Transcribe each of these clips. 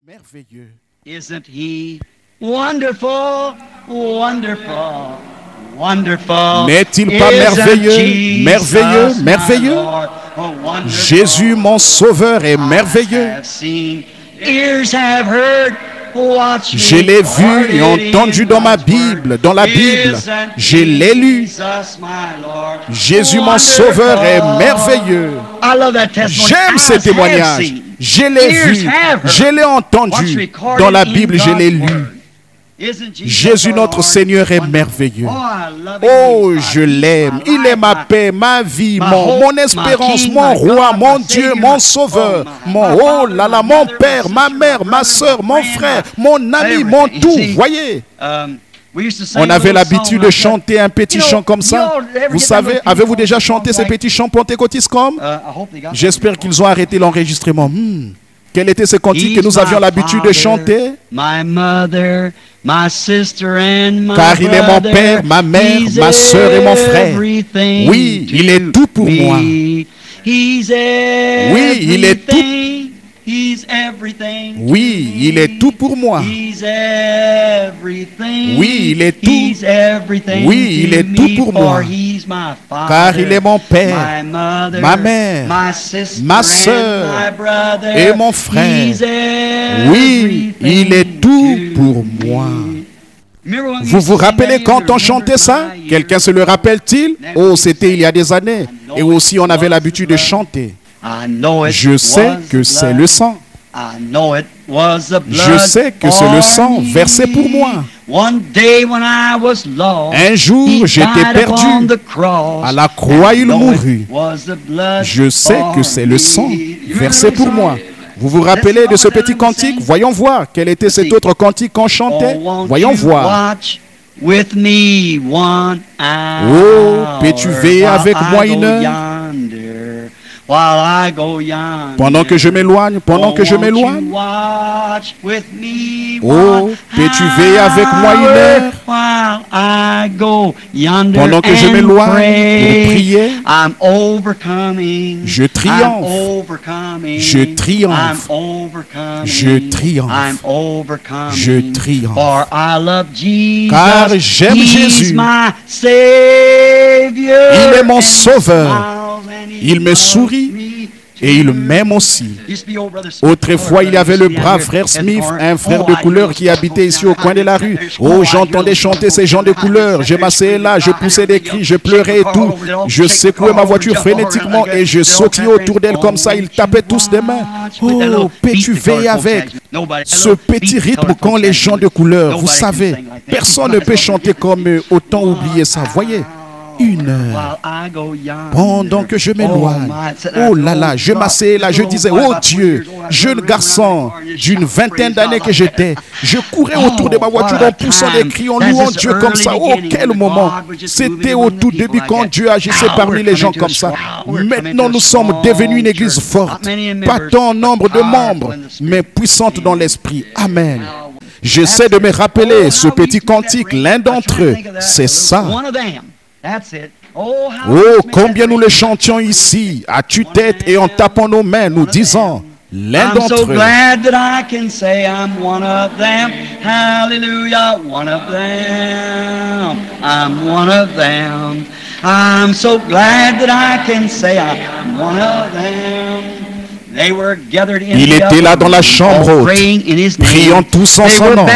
Merveilleux. Isn't he wonderful, wonderful, wonderful? N'est-il pas merveilleux, merveilleux, merveilleux? Jésus, mon sauveur, est merveilleux. Je l'ai vu et entendu dans ma Bible, dans la Bible. Je l'ai lu. Jésus, mon sauveur, est merveilleux. J'aime ces témoignages. Je l'ai vu, je l'ai entendu. Dans la Bible, je l'ai lu. Jésus, notre Seigneur, est merveilleux. Oh, je l'aime. Il est ma paix, ma vie, mon espérance, mon roi, mon Dieu, mon sauveur. Oh là là, mon père, ma mère, ma soeur, mon frère, mon ami, mon tout. Voyez, on avait l'habitude de chanter un petit chant comme ça. Vous savez, avez-vous déjà chanté ces petits chants pentecôtistes comme? J'espère qu'ils ont arrêté l'enregistrement. Quel était ce cantique que nous avions l'habitude de chanter? Car il est mon père, ma mère, ma soeur et mon frère. Oui, il est tout pour moi. Oui, il est tout. Oui, il est tout pour moi. Oui, il est tout. Oui, il est tout pour moi. Car il est mon père, ma mère, ma soeur et mon frère. Oui, il est tout pour moi. Vous vous rappelez quand on chantait ça? Quelqu'un se le rappelle-t-il? Oh, c'était il y a des années. Et aussi, on avait l'habitude de chanter. Je sais que c'est le sang. Je sais que c'est le sang versé pour moi. Un jour, j'étais perdu. À la croix, il mourut. Je sais que c'est le sang versé pour moi. Vous vous rappelez de ce petit cantique? Voyons voir. Quel était cet autre cantique qu'on chantait? Voyons voir. Oh, peux-tu veiller avec moi une heure? Pendant que je m'éloigne, pendant que je m'éloigne. Oh, peux-tu veiller avec moi une heure? Pendant que je m'éloigne pour prier, je triomphe. Je triomphe. Je triomphe. Je triomphe. Car j'aime Jésus. Il est mon sauveur. Il me sourit et il m'aime aussi. Autrefois, il y avait le brave frère Smith, un frère de couleur qui habitait ici au coin de la rue. Oh, j'entendais chanter ces gens de couleur. Je m'asseyais là, je poussais des cris, je pleurais et tout. Je secouais ma voiture frénétiquement et je sautillais autour d'elle comme ça. Ils tapaient tous des mains. Oh, peux-tu veiller avec ce petit rythme quand les gens de couleur, vous savez, personne ne peut chanter comme eux. Autant oublier ça, voyez. Une heure, pendant que je m'éloigne. Oh là là, je m'asseyais là, je disais, oh Dieu, jeune garçon d'une vingtaine d'années que j'étais, je courais autour de ma voiture en poussant des cris, en louant Dieu comme ça. Oh, quel moment! C'était au tout début quand Dieu agissait parmi les gens comme ça. Maintenant, nous sommes devenus une église forte, pas tant en nombre de membres, mais puissante dans l'esprit. Amen. J'essaie de me rappeler ce petit cantique, l'un d'entre eux, c'est ça. Oh, combien nous le chantions ici, à tue-tête et en tapant nos mains, nous disons, l'un d'entre eux. Il était là dans la chambre haute, priant tous en son nom.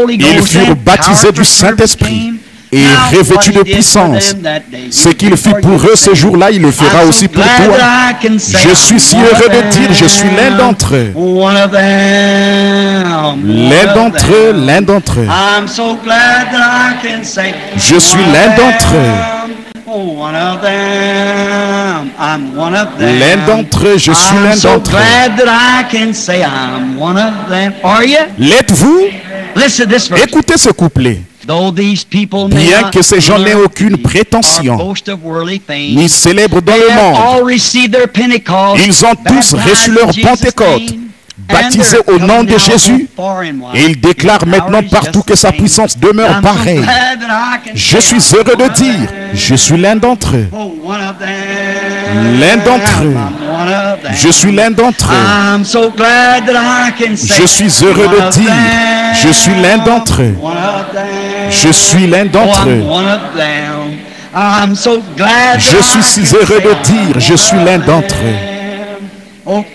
Ils furent baptisés du Saint-Esprit et revêtus de puissance. Ce qu'il fit pour eux ce jour-là, il le fera aussi pour toi. Je suis si heureux de dire, je suis l'un d'entre eux. L'un d'entre eux, l'un d'entre eux. Je suis l'un d'entre eux. L'un d'entre eux, je suis l'un d'entre eux. L'êtes-vous? Écoutez ce couplet. Bien que ces gens n'aient aucune prétention, ni célèbrent dans le monde, ils ont tous reçu leur Pentecôte, baptisés au nom de Jésus, et ils déclarent maintenant partout que sa puissance demeure pareille. Je suis heureux de dire, je suis l'un d'entre eux. L'un d'entre eux. Je suis l'un d'entre eux. Je suis heureux de dire, je suis l'un d'entre eux. Je suis l'un d'entre eux. Je suis si heureux de dire, je suis l'un d'entre eux. Oh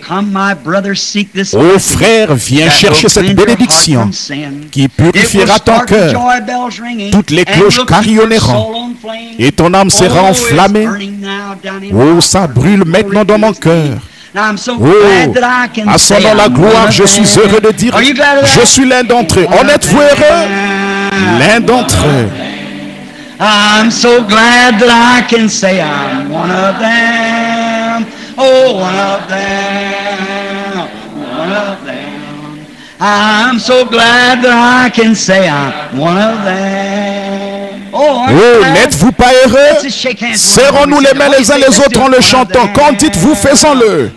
frère, viens chercher cette bénédiction qui purifiera ton cœur. Toutes les cloches carillonneront et ton âme sera enflammée. Oh, ça brûle maintenant dans mon cœur. Oh, à son nom la gloire, je suis heureux de dire, je suis l'un d'entre eux. En êtes-vous heureux? L'un d'entre eux. I'm so glad that I can say I'm one of them. Oh, one of them. One of them. I'm so glad that I can say I'm one of them. Oh, n'êtes-vous pas heureux? Serrons-nous les mains les uns les autres en le chantant. Quand dites-vous, faisons-le.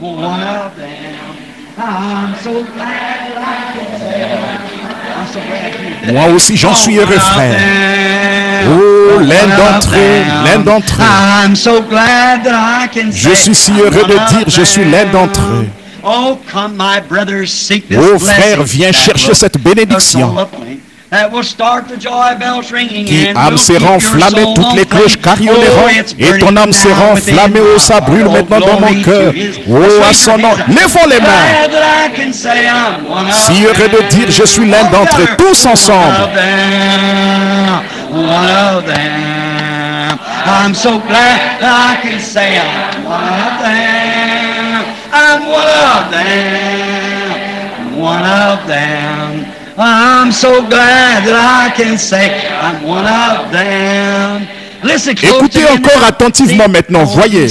Moi aussi, j'en suis heureux, frère. Oh, l'un d'entre eux, l'un d'entre eux. Je suis si heureux de dire, je suis l'un d'entre eux. Oh, frère, viens chercher cette bénédiction qui âme sera enflammée, toutes les cloches carillonneront et ton âme sera enflammée. Oh, ça brûle maintenant dans mon cœur. Oh, à son nom, levons les mains. Si heureux de dire, je suis l'un d'entre eux, tous ensemble. I'm so glad I can say I'm one of them. I'm one of them. One of them. I'm so glad that I can say I'm one of them. Écoutez encore attentivement maintenant, voyez.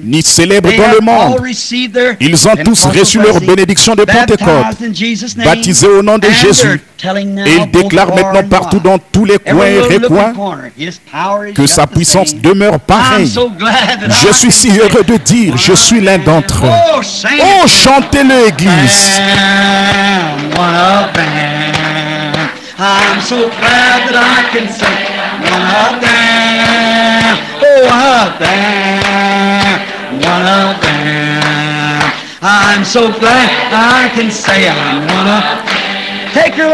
Ni célèbres dans le monde. Ils ont tous reçu leur bénédiction de Pentecôte, baptisés au nom de Jésus. Et ils déclarent maintenant partout dans tous les coins et recoins que sa puissance demeure pareille. Je suis si heureux de dire, je suis l'un d'entre eux. Oh, chantez-le, Église. I'm so glad that I can say one of them, oh, one of them, one of them. I'm so glad I can say I'm one of them.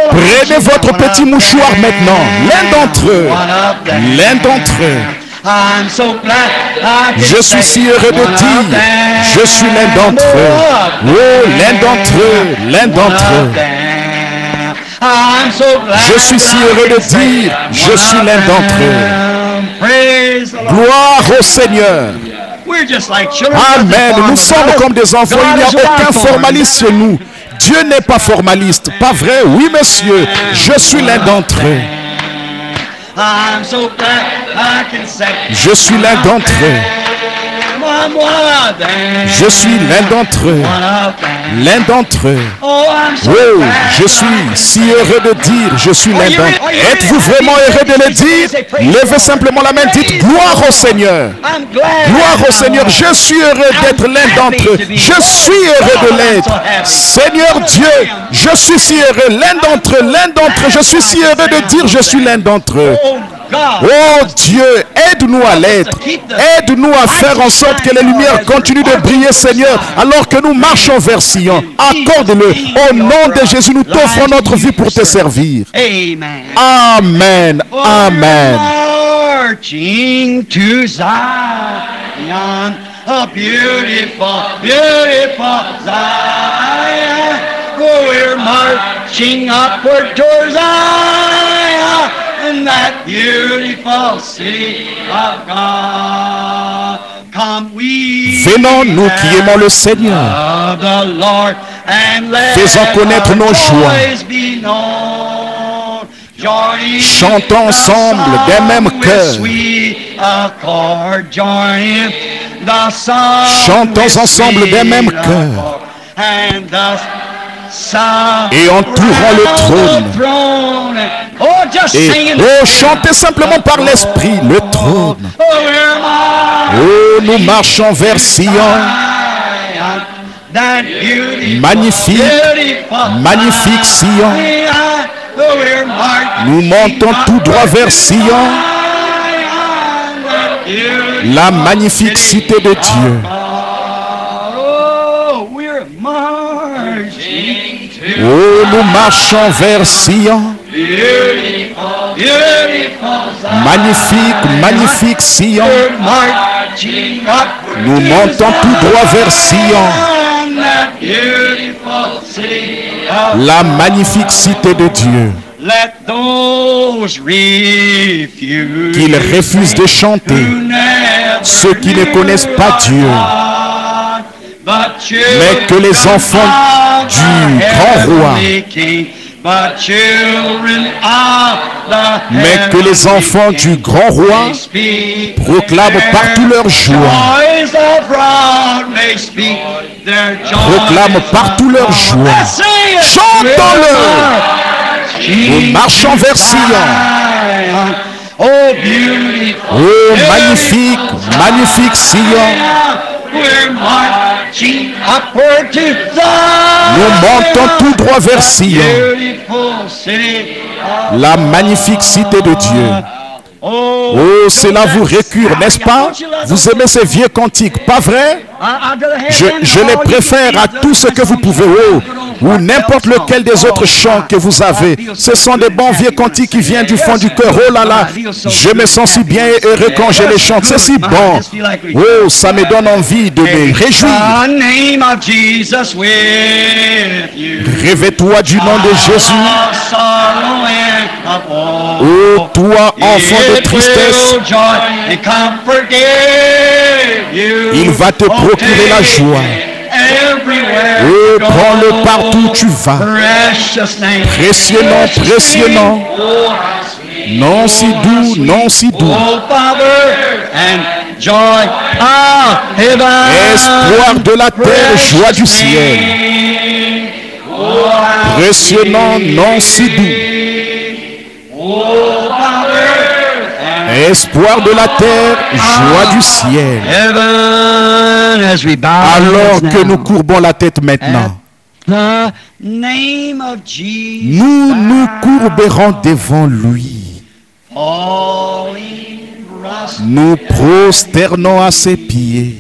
Prenez votre petit mouchoir maintenant, l'un d'entre eux, l'un d'entre eux. Je suis si heureux de dire, je suis l'un d'entre eux. Oh, l'un d'entre eux, l'un d'entre eux. Je suis si heureux de dire, je suis l'un d'entre eux. Gloire au Seigneur. Amen. Nous sommes comme des enfants, il n'y a aucun formaliste chez nous. Dieu n'est pas formaliste, pas vrai? Oui, monsieur, je suis l'un d'entre eux. Je suis l'un d'entre eux. Je suis l'un d'entre eux. L'un d'entre eux. Oh, je suis si heureux de dire, je suis l'un d'entre eux. Êtes-vous vraiment heureux de le dire? Levez simplement la main, dites gloire au Seigneur. Gloire au Seigneur, je suis heureux d'être l'un d'entre eux. Je suis heureux de l'être. Seigneur Dieu, je suis si heureux, l'un d'entre eux, l'un d'entre eux. Je suis si heureux de dire, je suis l'un d'entre eux. Oh Dieu, aide-nous à l'être. Aide-nous à faire en sorte que les lumières continuent de briller, Seigneur, alors que nous marchons vers Sion. Accorde-le. Au nom de Jésus, nous t'offrons notre vie pour te servir. Amen. Amen. Marching to Zion, a beautiful, beautiful Zion. Oh, we're marching upward towards Zion. In that beautiful city of God. Come we venons, nous qui aimons le Seigneur, faisons connaître nos joies, chantons ensemble d'un même cœur, chantons ensemble d'un même cœur, et entourant le trône. Et chantez simplement par l'esprit le trône. Oh, nous marchons vers Sion. Magnifique, magnifique Sion. Nous montons tout droit vers Sion. La magnifique cité de Dieu. Oh, nous marchons vers Sion. Magnifique, magnifique Sion. Nous montons tout droit vers Sion. La magnifique cité de Dieu. Qu'ils refusent de chanter, ceux qui ne connaissent pas Dieu, mais que les enfants du grand roi, mais que les enfants du grand roi proclament partout leur joie. Proclament partout leur joie. Chantons-le. Nous marchons vers Sion. Oh, magnifique, magnifique Sion. Nous montons tout droit vers Sion. La magnifique cité de Dieu. Oh, cela vous récure, n'est-ce pas? Vous aimez ces vieux cantiques, pas vrai? Je les préfère à tout ce que vous pouvez, ou n'importe lequel des autres chants que vous avez. Ce sont des bons vieux cantiques qui viennent du fond du cœur. Oh là là, je me sens si bien et heureux quand je les chante. C'est si bon. Oh, ça me donne envie de me réjouir. Rêve-toi du nom de Jésus. Oh, toi, enfant de tristesse, il va te procurer la joie. Oh, prends-le partout où tu vas. Précieux nom, précieux nom. Non si doux, non si doux. Espoir de la terre, joie du ciel. Précieux nom, non si doux. Espoir de la terre, joie du ciel. Alors que nous courbons la tête maintenant, nous nous courberons devant lui. Nous prosternons à ses pieds.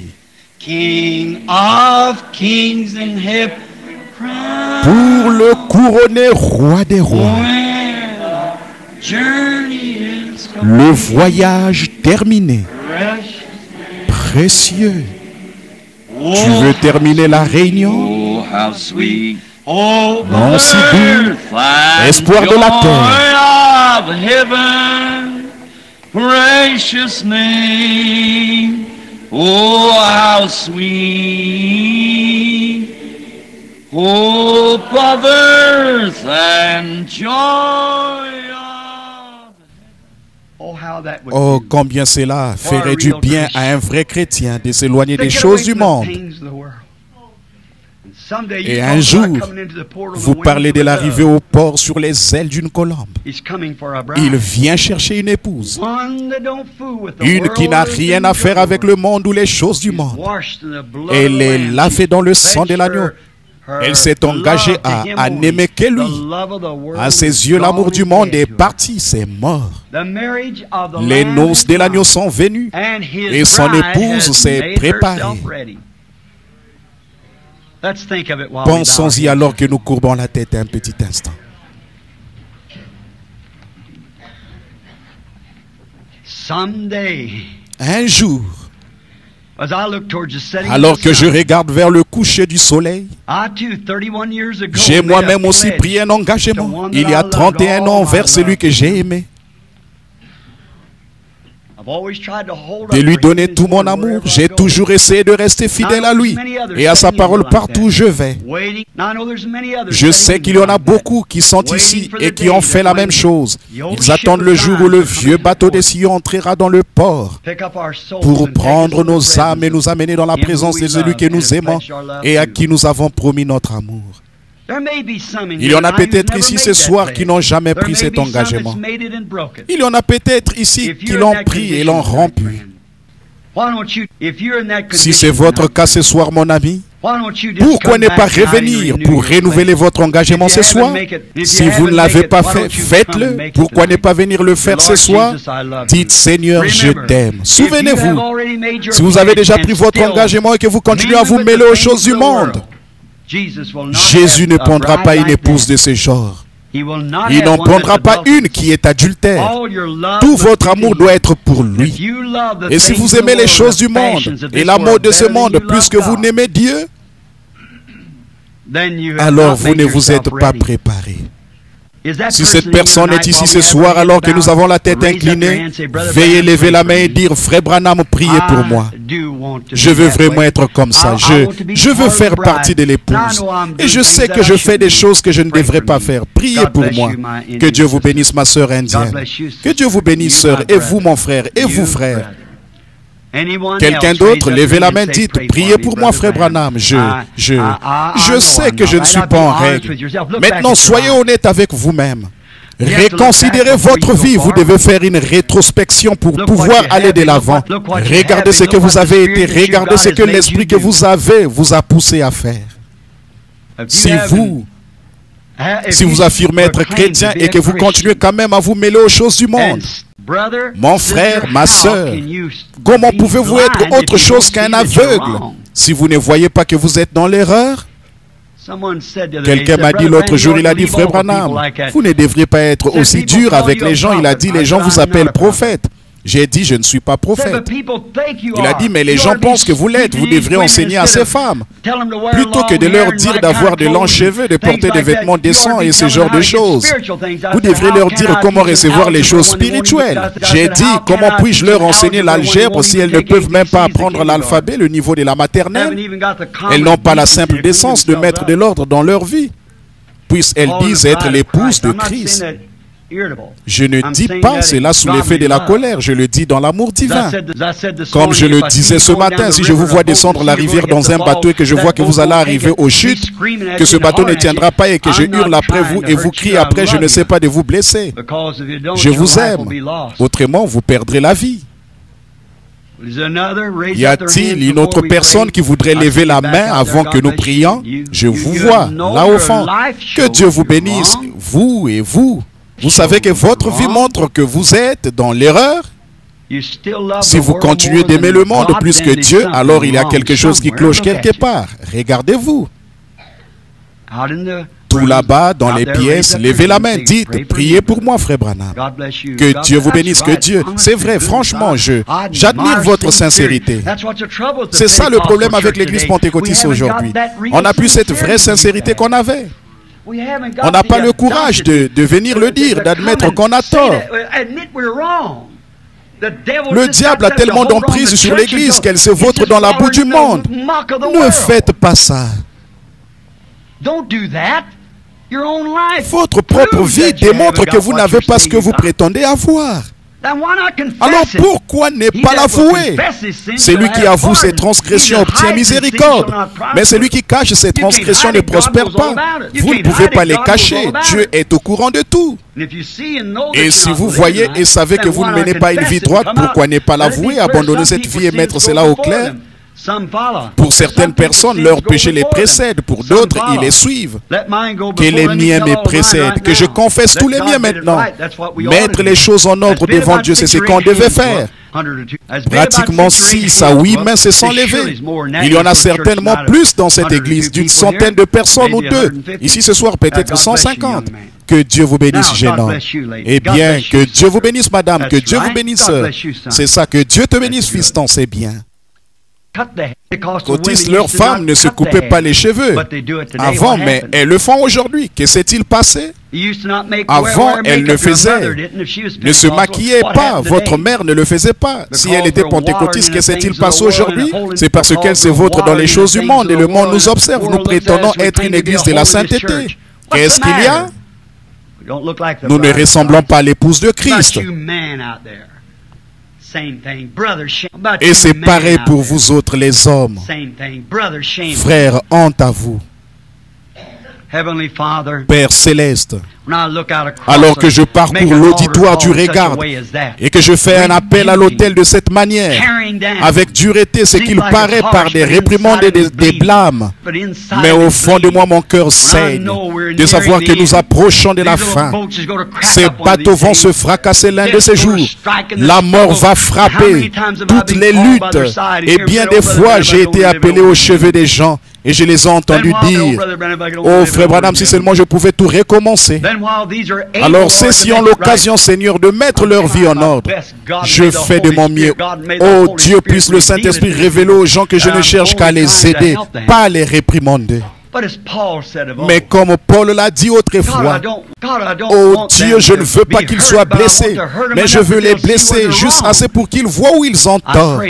Pour le couronner roi des rois. Le voyage terminé. Précieux. Tu veux terminer la réunion? Non si doux. Espoir de la terre. Precious name. Oh, how sweet. Oh, brothers and joy. Oh, combien cela ferait du bien à un vrai chrétien de s'éloigner des choses du monde. Et un jour, vous parlez de l'arrivée au port sur les ailes d'une colombe. Il vient chercher une épouse. Une qui n'a rien à faire avec le monde ou les choses du monde. Elle est lavée dans le sang de l'agneau. Elle s'est engagée à n'aimer que lui. À ses yeux, l'amour du monde est parti, c'est mort. Les noces de l'agneau sont venues et son épouse s'est préparée. Pensons-y alors que nous courbons la tête un petit instant. Un jour, alors que je regarde vers le coucher du soleil, j'ai moi-même aussi pris un engagement, il y a 31 ans, envers celui que j'ai aimé, de lui donner tout mon amour. J'ai toujours essayé de rester fidèle à lui et à sa parole partout où je vais. Je sais qu'il y en a beaucoup qui sont ici et qui ont fait la même chose. Ils attendent le jour où le vieux bateau des Sion entrera dans le port pour prendre nos âmes et nous amener dans la présence de celui que nous aimons et à qui nous avons promis notre amour. Il y en a peut-être ici ce soir qui n'ont jamais pris cet engagement. Il y en a peut-être ici qui l'ont pris et l'ont rompu. Si c'est votre cas ce soir, mon ami, Pourquoi ne pas revenir pour renouveler votre engagement ce soir? Si vous ne l'avez pas fait, faites-le. Pourquoi ne pas venir le faire ce soir? Dites, Seigneur, je t'aime. Souvenez-vous, si vous avez déjà pris votre engagement et que vous continuez à vous mêler aux choses du monde, Jésus ne prendra pas une épouse de ce genre. Il n'en prendra pas une qui est adultère. Tout votre amour doit être pour lui. Et si vous aimez les choses du monde et l'amour de ce monde plus que vous n'aimez Dieu, alors vous ne vous êtes pas préparé. Si cette personne est ici ce soir alors que nous avons la tête inclinée, veuillez lever la main et dire, Frère Branham, priez pour moi. Je veux vraiment être comme ça. Je veux faire partie de l'épouse. Et je sais que je fais des choses que je ne devrais pas faire. Priez pour moi. Que Dieu vous bénisse, ma sœur indienne. Que Dieu vous bénisse, sœur, et vous, mon frère, et vous, frère. Quelqu'un d'autre, levez la main, dites, priez pour moi, frère Branham. Je sais que je ne suis pas en règle. Maintenant, soyez honnête avec vous-même. Réconsidérez votre vie. Vous devez faire une rétrospection pour pouvoir aller de l'avant. Regardez ce que vous avez été. Regardez ce que l'esprit que vous avez vous a poussé à faire. Si vous affirmez être chrétien et que vous continuez quand même à vous mêler aux choses du monde, mon frère, ma sœur, comment pouvez-vous être autre chose qu'un aveugle si vous ne voyez pas que vous êtes dans l'erreur? Quelqu'un m'a dit l'autre jour, il a dit, Frère Branham, vous ne devriez pas être aussi dur avec les gens. Il a dit, les gens vous appellent prophète. J'ai dit, je ne suis pas prophète. Il a dit, mais les gens pensent que vous l'êtes. Vous devriez enseigner à ces femmes. Plutôt que de leur dire d'avoir de longs cheveux, de porter des vêtements décents et ce genre de choses. Vous devriez leur dire comment recevoir les choses spirituelles. J'ai dit, comment puis-je leur enseigner l'algèbre si elles ne peuvent même pas apprendre l'alphabet, le niveau de la maternelle? Elles n'ont pas la simple décence de mettre de l'ordre dans leur vie. Puissent-elles disent être l'épouse de Christ. Je ne dis pas cela sous l'effet de la colère, je le dis dans l'amour divin. Comme je le disais ce matin, si je vous vois descendre la rivière dans un bateau et que je vois que vous allez arriver aux chutes, que ce bateau ne tiendra pas et que je hurle après vous et vous crie après, je ne sais pas de vous blesser. Je vous aime, autrement vous perdrez la vie. Y a-t-il une autre personne qui voudrait lever la main avant que nous prions? Je vous vois, là au fond. Que Dieu vous bénisse, vous et vous. Vous savez que votre vie montre que vous êtes dans l'erreur. Si vous continuez d'aimer le monde plus que Dieu, alors il y a quelque chose qui cloche quelque part. Regardez-vous. Tout là-bas, dans les pièces, levez la main, dites, priez pour moi, frère Branham. Que Dieu vous bénisse, que Dieu... C'est vrai, franchement, j'admire votre sincérité. C'est ça le problème avec l'église pentecôtiste aujourd'hui. On n'a plus cette vraie sincérité qu'on avait. On n'a pas le courage de venir le dire, d'admettre qu'on a tort. Le diable a tellement d'emprise sur l'Église qu'elle se vautre dans la boue du monde. Ne faites pas ça. Votre propre vie démontre que vous n'avez pas ce que vous prétendez avoir. Alors pourquoi ne pas l'avouer? Celui qui avoue ses transgressions obtient miséricorde, mais celui qui cache ses transgressions ne prospère pas. Vous ne pouvez pas les cacher, Dieu est au courant de tout. Et si vous voyez et savez que vous ne menez pas une vie droite, pourquoi ne pas l'avouer, abandonner cette vie et mettre cela au clair? Pour certaines personnes, leur péché les précède, pour d'autres, ils les suivent. Que les miens me précèdent, que je confesse tous les miens maintenant. Mettre les choses en ordre devant Dieu, c'est ce qu'on devait faire. Pratiquement 6 à 8 mains se sont levées. Il y en a certainement plus dans cette église, d'une centaine de personnes ou deux. Ici ce soir, peut-être 150. Que Dieu vous bénisse, jeune homme. Eh bien, que Dieu vous bénisse, madame. Que Dieu vous bénisse, sœur. C'est ça, que Dieu te bénisse, fiston, c'est bien. Qu'autistes, leurs femmes ne se coupaient pas les cheveux avant, mais elles le font aujourd'hui. Que s'est-il passé? Avant, elles ne se maquillaient pas. Votre mère ne le faisait pas. Si elle était pentecôtiste, que s'est-il passé aujourd'hui? C'est parce qu'elle se vautre dans les choses du monde et le monde nous observe. Nous prétendons être une église de la sainteté. Qu'est-ce qu'il y a? Nous ne ressemblons pas à l'épouse de Christ. Et c'est pareil pour vous autres les hommes. Frères, honte à vous. Père céleste, Alors que je parcours l'auditoire du regard et que je fais un appel à l'autel de cette manière, avec dureté, ce qu'il paraît par des réprimandes et des blâmes. Mais au fond de moi, mon cœur saigne de savoir que nous approchons de la fin. Ces bateaux vont se fracasser l'un de ces jours. La mort va frapper toutes les luttes. Et bien des fois, j'ai été appelé aux cheveux des gens. Et je les ai entendus dire, oh frère Branham, si seulement je pouvais tout recommencer. Alors ceux-ci ont l'occasion, Seigneur, de mettre leur vie en ordre. Je fais de mon mieux. Oh Dieu, puisse le Saint-Esprit révéler aux gens que je ne cherche qu'à les aider, pas à les réprimander. Mais comme Paul l'a dit autrefois, oh Dieu, je ne veux pas qu'ils soient blessés, mais je veux les blesser juste assez pour qu'ils voient où ils ont tort.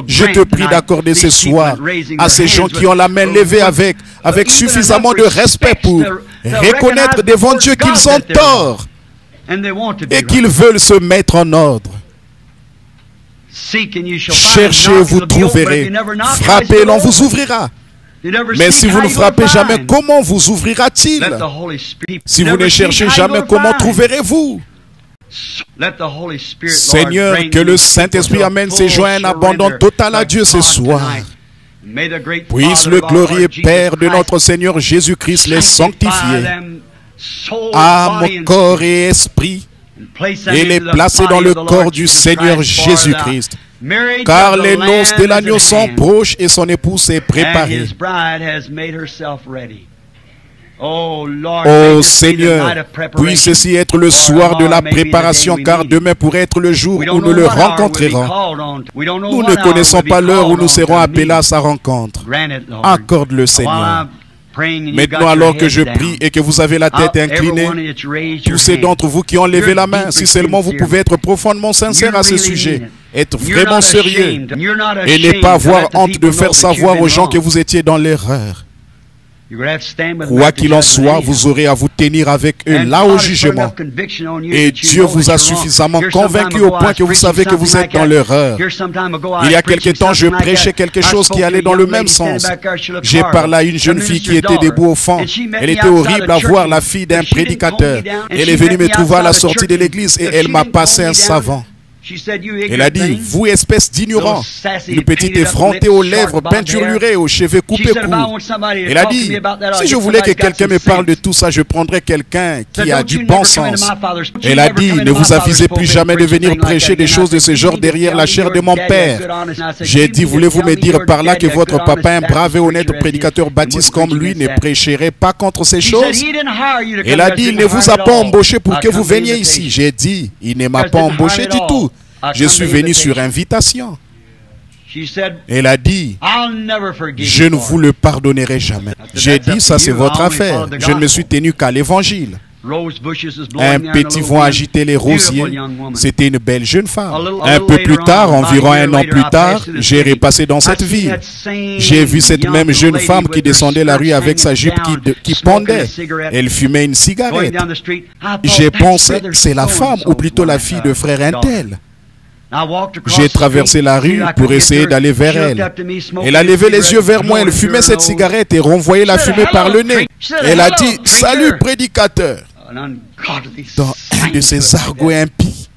Je te prie d'accorder ce soir à ces gens qui ont la main levée avec suffisamment de respect pour reconnaître devant Dieu qu'ils ont tort et qu'ils veulent se mettre en ordre. Cherchez, vous trouverez. Frappez, l'on vous ouvrira. Mais si vous ne frappez jamais, comment vous ouvrira-t-il? Si vous ne cherchez jamais, comment trouverez-vous? Seigneur, que le Saint-Esprit amène ses joies à un abandon total à Dieu ce soir. Puisse le glorieux Père de notre Seigneur Jésus-Christ les sanctifier, âme, corps et esprit, et les placer dans le corps du Seigneur Jésus-Christ. Car les noces de l'agneau sont proches et son épouse est préparée. Oh Seigneur, puisse ceci être le soir de la préparation, car demain pourrait être le jour où nous le rencontrerons. Nous ne connaissons pas l'heure où nous serons appelés à sa rencontre. Accorde-le, Seigneur. Maintenant, alors que je prie et que vous avez la tête inclinée, tous ceux d'entre vous qui ont levé la main, si seulement vous pouvez être profondément sincère à ce sujet, être vraiment sérieux et ne pas avoir honte de faire savoir aux gens que vous étiez dans l'erreur. Quoi qu'il en soit, vous aurez à vous tenir avec eux là au jugement. Et Dieu vous a suffisamment convaincu au point que vous savez que vous êtes dans l'erreur. Il y a quelque temps, je prêchais quelque chose qui allait dans le même sens. J'ai parlé à une jeune fille qui était debout au fond. Elle était horrible à voir, la fille d'un prédicateur. Elle est venue me trouver à la sortie de l'église et elle m'a passé un savant. Elle a dit, vous espèce d'ignorant, une petite effrontée aux lèvres peinturlurées, aux cheveux coupés courts. Elle a dit, si je voulais que quelqu'un me parle de tout ça, je prendrais quelqu'un qui a du bon sens. Elle a dit, ne vous avisez plus jamais de venir prêcher des choses de ce genre derrière la chair de mon père. J'ai dit, voulez-vous me dire par là que votre papa, un brave et honnête prédicateur baptiste comme lui, ne prêcherait pas contre ces choses? Elle a dit, il ne vous a pas embauché pour que vous veniez ici. J'ai dit, il ne m'a pas embauché du tout. Je suis venu sur invitation. Elle a dit, je ne vous le pardonnerai jamais. J'ai dit, ça c'est votre affaire. Je ne me suis tenu qu'à l'évangile. Un petit vent agitait les rosiers. C'était une belle jeune femme. Un peu plus tard, environ un an plus tard, j'ai repassé dans cette ville. J'ai vu cette même jeune femme qui descendait la rue avec sa jupe qui pendait. Elle fumait une cigarette. J'ai pensé, c'est la femme ou plutôt la fille de frère Intel. J'ai traversé la rue pour essayer d'aller vers elle. Elle a levé les yeux vers moi, elle fumait cette cigarette et renvoyait la fumée par le nez. Elle a dit, salut prédicateur, dans un de ses argots impies.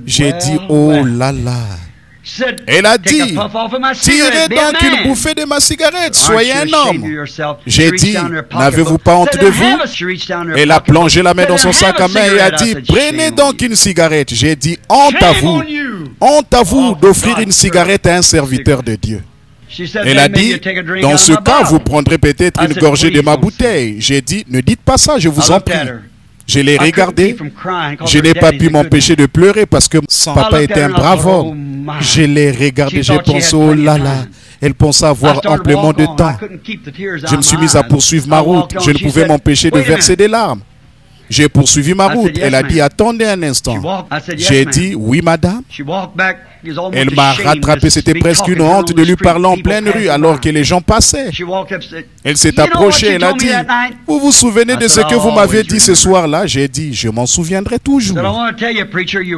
J'ai dit, oh là là. Elle a dit, tirez donc une bouffée de ma cigarette, soyez un homme. J'ai dit, n'avez-vous pas honte de vous? Elle a plongé la main dans son sac à main et a dit, prenez donc une cigarette. J'ai dit, honte à vous d'offrir une cigarette à un serviteur de Dieu. Elle a dit, dans ce cas, vous prendrez peut-être une gorgée de ma bouteille. J'ai dit, ne dites pas ça, je vous en prie. Je l'ai regardé, je n'ai pas pu m'empêcher de pleurer parce que son papa était un brave homme. Je l'ai regardé, j'ai pensé, oh là là, elle pensait avoir amplement de temps. Je me suis mis à poursuivre ma route, je ne pouvais m'empêcher de verser des larmes. J'ai poursuivi ma route. Elle a dit, attendez un instant. J'ai dit, oui, madame. Elle m'a rattrapé. C'était presque une honte de lui parler en pleine rue alors que les gens passaient. Elle s'est approchée. Elle a dit, vous vous souvenez de ce que vous m'avez dit ce soir-là? J'ai dit, je m'en souviendrai toujours.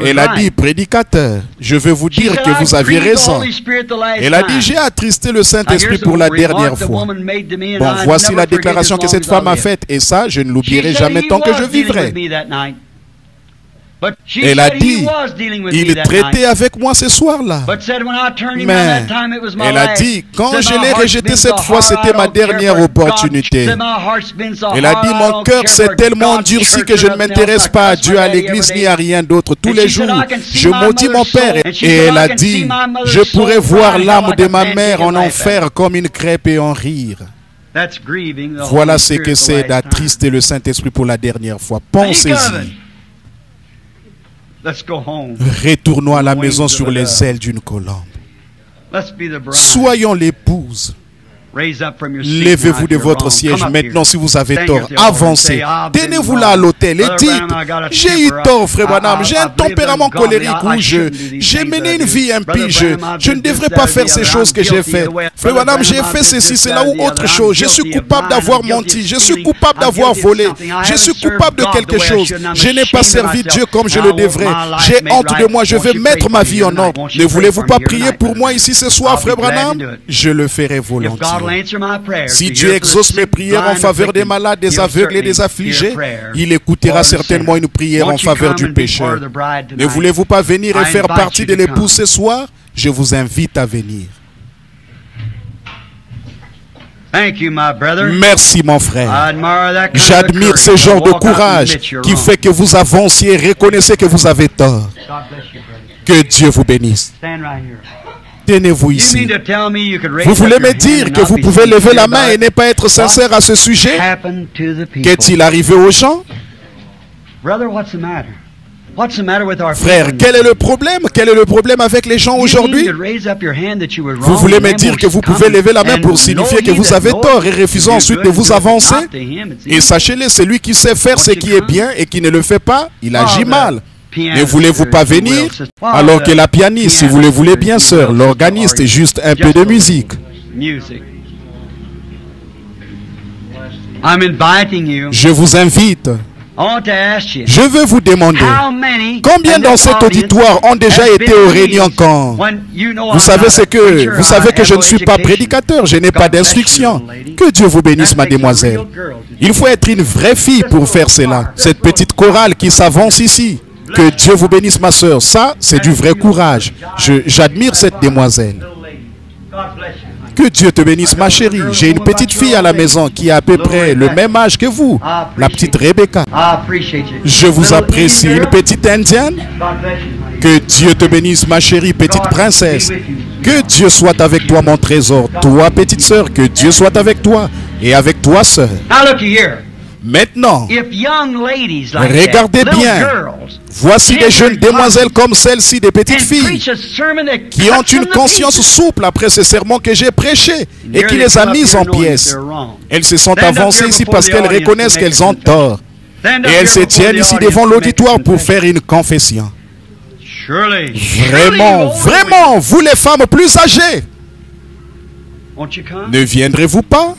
Elle a dit, prédicateur, je veux vous dire que vous aviez raison. Elle a dit, j'ai attristé le Saint-Esprit pour la dernière fois. Bon, voici la déclaration que cette femme a faite. Et ça, je ne l'oublierai jamais tant que je vivrai. Elle a dit, il traitait avec moi ce soir-là. Mais elle a dit, quand je l'ai rejeté cette fois, c'était ma dernière opportunité. Elle a dit, mon cœur s'est tellement endurci que je ne m'intéresse pas à Dieu, à l'église, ni à rien d'autre. Tous les jours, je maudis mon père. Et elle a dit, je pourrais voir l'âme de ma mère en enfer comme une crêpe et en rire. Voilà ce que c'est d'attrister le Saint-Esprit pour la dernière fois. Pensez-y. Retournons à la maison sur les ailes d'une colombe. Soyons l'épouse. Levez-vous de votre siège maintenant si vous avez tort. Avancez. Tenez-vous là à l'autel et dites, j'ai eu tort, frère Branham. J'ai un tempérament colérique où j'ai mené une vie impie. Je ne devrais pas faire ces choses que j'ai faites. Frère Branham, j'ai fait ceci, cela ou autre chose. Je suis coupable d'avoir menti. Je suis coupable d'avoir volé. Je suis coupable de quelque chose. Je n'ai pas servi Dieu comme je le devrais. J'ai honte de moi. Je vais mettre ma vie en ordre. Ne voulez-vous pas prier pour moi ici ce soir, frère Branham? Je le ferai volontiers. Si Dieu exauce mes prières en faveur des malades, des aveugles et des affligés, il écoutera certainement une prière en faveur du pécheur. Ne voulez-vous pas venir et faire partie de l'épouse ce soir? Je vous invite à venir. Merci mon frère. J'admire ce genre de courage qui fait que vous avanciez et reconnaissez que vous avez tort. Que Dieu vous bénisse. Tenez-vous ici. Vous voulez me dire que vous pouvez lever la main et ne pas être sincère à ce sujet? Qu'est-il arrivé aux gens? Frère, quel est le problème? Quel est le problème avec les gens aujourd'hui? Vous voulez me dire que vous pouvez lever la main pour signifier que vous avez tort et refuser ensuite de vous avancer? Et sachez-le, c'est lui qui sait faire ce qui est bien et qui ne le fait pas, il agit mal. Ne voulez-vous pas venir? Alors que la pianiste, si vous le voulez bien, sœur, l'organiste, juste un peu de musique. Je vous invite. Je veux vous demander, combien dans cet auditoire ont déjà été aux réunions quand vous savez que je ne suis pas prédicateur, je n'ai pas d'instruction. Que Dieu vous bénisse, mademoiselle. Il faut être une vraie fille pour faire cela. Cette petite chorale qui s'avance ici. Que Dieu vous bénisse, ma soeur. Ça, c'est du vrai courage. J'admire cette demoiselle. Que Dieu te bénisse, ma chérie. J'ai une petite fille à la maison qui a à peu près le même âge que vous, la petite Rebecca. Je vous apprécie. Une petite indienne. Que Dieu te bénisse, ma chérie, petite princesse. Que Dieu soit avec toi, mon trésor. Toi, petite sœur, que Dieu soit avec toi. Et avec toi, sœur. Maintenant, regardez bien, voici des jeunes demoiselles comme celle-ci, des petites filles, qui ont une conscience souple après ce sermon que j'ai prêché et qui les a mises en pièces. Elles se sont avancées ici parce qu'elles reconnaissent qu'elles ont tort. Et elles se tiennent ici devant l'auditoire pour faire une confession. Vraiment, vraiment, vous les femmes plus âgées, ne viendrez-vous pas?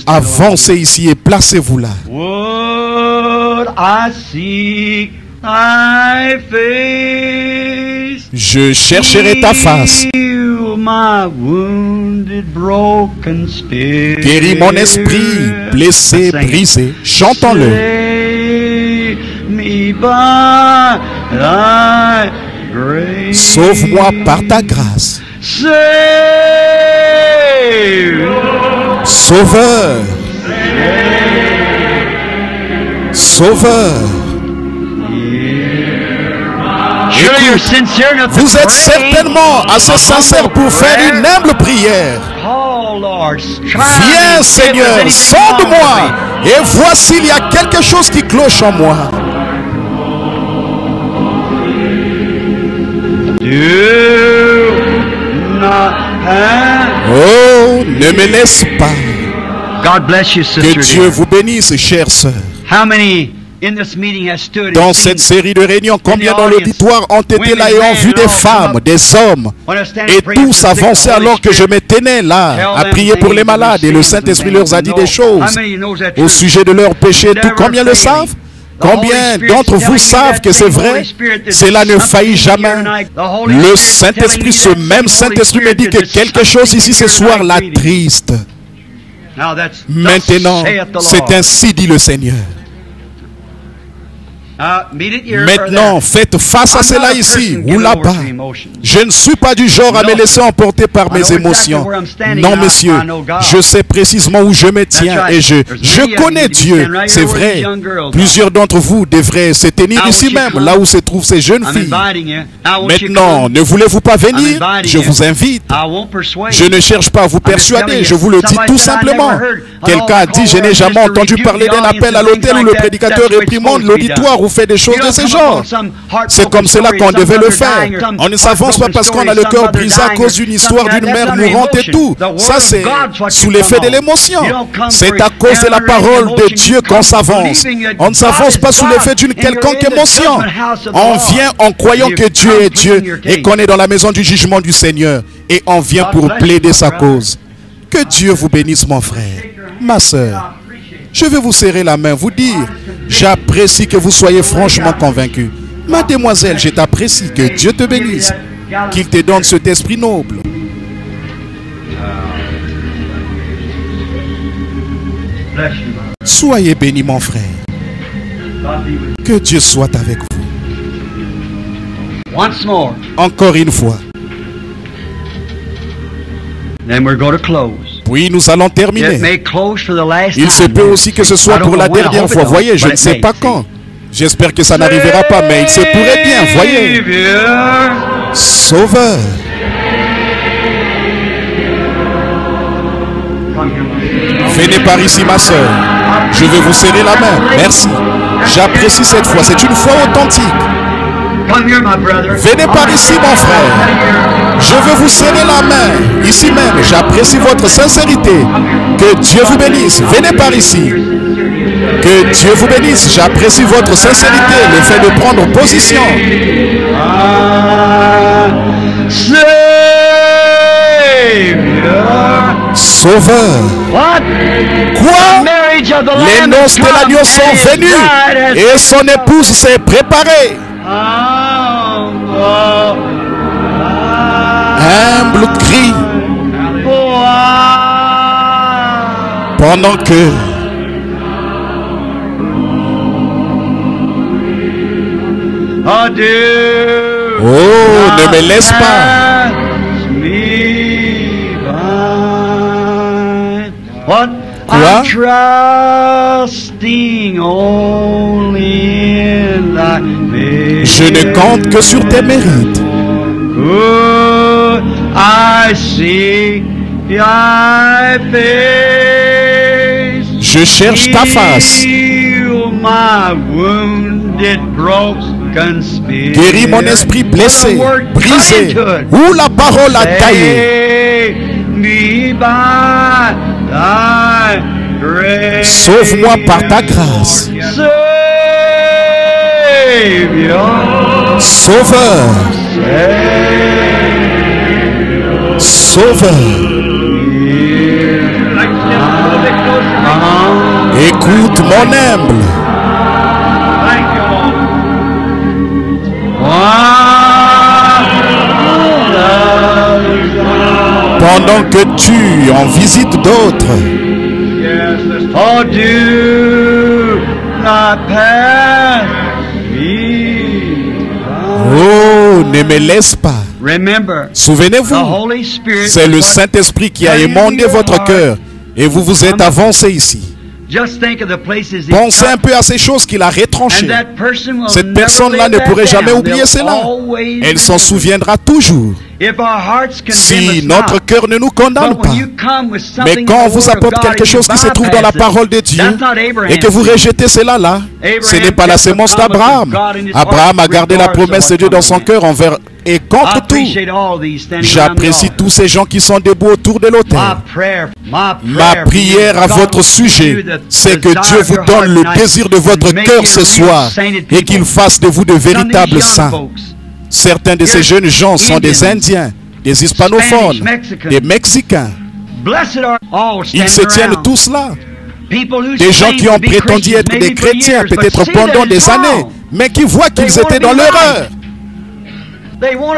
Avancez ici et placez-vous là. Je chercherai ta face. Guéris mon esprit blessé, brisé. Chantons-le. Sauve-moi par ta grâce. Sauveur. Sauveur. Vous êtes certainement assez sincère pour faire une humble prière. Viens, Seigneur, sonde-moi. Et voici, il y a quelque chose qui cloche en moi. Oh, ne me laisse pas. Que Dieu vous bénisse, chère sœur. Dans cette série de réunions, combien dans l'auditoire ont été là et ont vu des femmes, des hommes, et tous avançaient alors que je me tenais là à prier pour les malades et le Saint-Esprit leur a dit des choses au sujet de leurs péchés. Tout combien le savent? Combien d'entre vous savent que c'est vrai? Cela ne faillit jamais. Le Saint-Esprit, ce même Saint-Esprit me dit que quelque chose ici ce soir l'attriste. Maintenant, c'est ainsi dit le Seigneur. Maintenant, faites face à cela ici ou là-bas. Je ne suis pas du genre à me laisser emporter par mes émotions. Non, messieurs, je sais précisément où je me tiens et je connais Dieu. C'est vrai. Plusieurs d'entre vous devraient se tenir ici même, là où se trouvent ces jeunes filles. Maintenant, ne voulez-vous pas venir? Je vous invite. Je ne cherche pas à vous persuader, je vous le dis tout simplement. Quelqu'un a dit, je n'ai jamais entendu parler d'un appel à l'autel où le prédicateur réprimande l'auditoire ou fait des choses de ce genre. C'est comme cela qu'on devait le faire. On ne s'avance pas parce qu'on a le cœur brisé à cause d'une histoire d'une mère mourante et tout. Ça, c'est sous l'effet de l'émotion. C'est à cause de la parole de Dieu qu'on s'avance. On ne s'avance pas sous l'effet d'une quelconque émotion. On vient en croyant que Dieu est Dieu et qu'on est dans la maison du jugement du Seigneur. Et on vient pour plaider sa cause. Que Dieu vous bénisse, mon frère, ma soeur. Je vais vous serrer la main, vous dire, j'apprécie que vous soyez franchement convaincus. Mademoiselle, je t'apprécie, que Dieu te bénisse, qu'il te donne cet esprit noble. Soyez bénis, mon frère. Que Dieu soit avec vous. Encore une fois. Puis nous allons terminer. Il se peut aussi que ce soit pour la dernière fois. Voyez, je ne sais pas quand. J'espère que ça n'arrivera pas, mais il se pourrait bien. Voyez. Sauveur. Venez par ici, ma soeur. Je vais vous serrer la main. Merci. J'apprécie cette foi. C'est une foi authentique. Venez par ici, mon frère. Je veux vous serrer la main, ici même. J'apprécie votre sincérité. Que Dieu vous bénisse. Venez par ici. Que Dieu vous bénisse. J'apprécie votre sincérité, le fait de prendre position. Sauveur. Quoi? Les noces de l'agneau sont venues et son épouse s'est préparée. Humble cri pendant que oh, ne me laisse pas. Quoi? Je ne compte que sur tes mérites. Je cherche ta face. Guéris mon esprit blessé, brisé, où la parole a taillé. Sauve-moi par ta grâce. Sauveur. Sauveur. Écoute mon humble. Pendant que tu en visites d'autres. Oh, do not pass me by. Oh, ne me laisse pas. Souvenez-vous, c'est le Saint-Esprit qui a émondé votre cœur et vous vous êtes avancé ici. Pensez un peu à ces choses qu'il a retranchées. Cette personne-là ne pourrait jamais oublier cela. Elle s'en souviendra toujours. Si notre cœur ne nous condamne pas, mais quand on vous apporte quelque chose qui se trouve dans la parole de Dieu et que vous rejetez cela là, ce n'est pas la sémence d'Abraham. Abraham a gardé la promesse de Dieu dans son cœur envers et contre tout. J'apprécie tous ces gens qui sont debout autour de l'autel. Ma prière à votre sujet, c'est que Dieu vous donne le désir de votre cœur ce soir et qu'il fasse de vous de véritables saints. Certains de ces jeunes gens sont des Indiens, des hispanophones, des Mexicains. Ils se tiennent tous là. Des gens qui ont prétendu être des chrétiens peut-être pendant des années, mais qui voient qu'ils étaient dans l'erreur.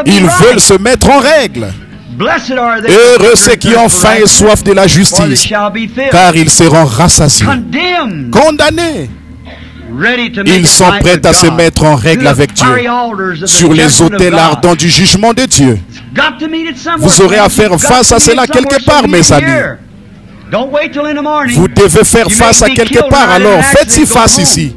Ils veulent se mettre en règle. Heureux ceux qui ont faim et soif de la justice, car ils seront rassasiés. Condamnés. Ils sont prêts à se mettre en règle avec Dieu sur les autels ardents du jugement de Dieu. Vous aurez à faire face à cela quelque part, mes amis. Vous devez faire face à quelque part, alors faites-y face ici.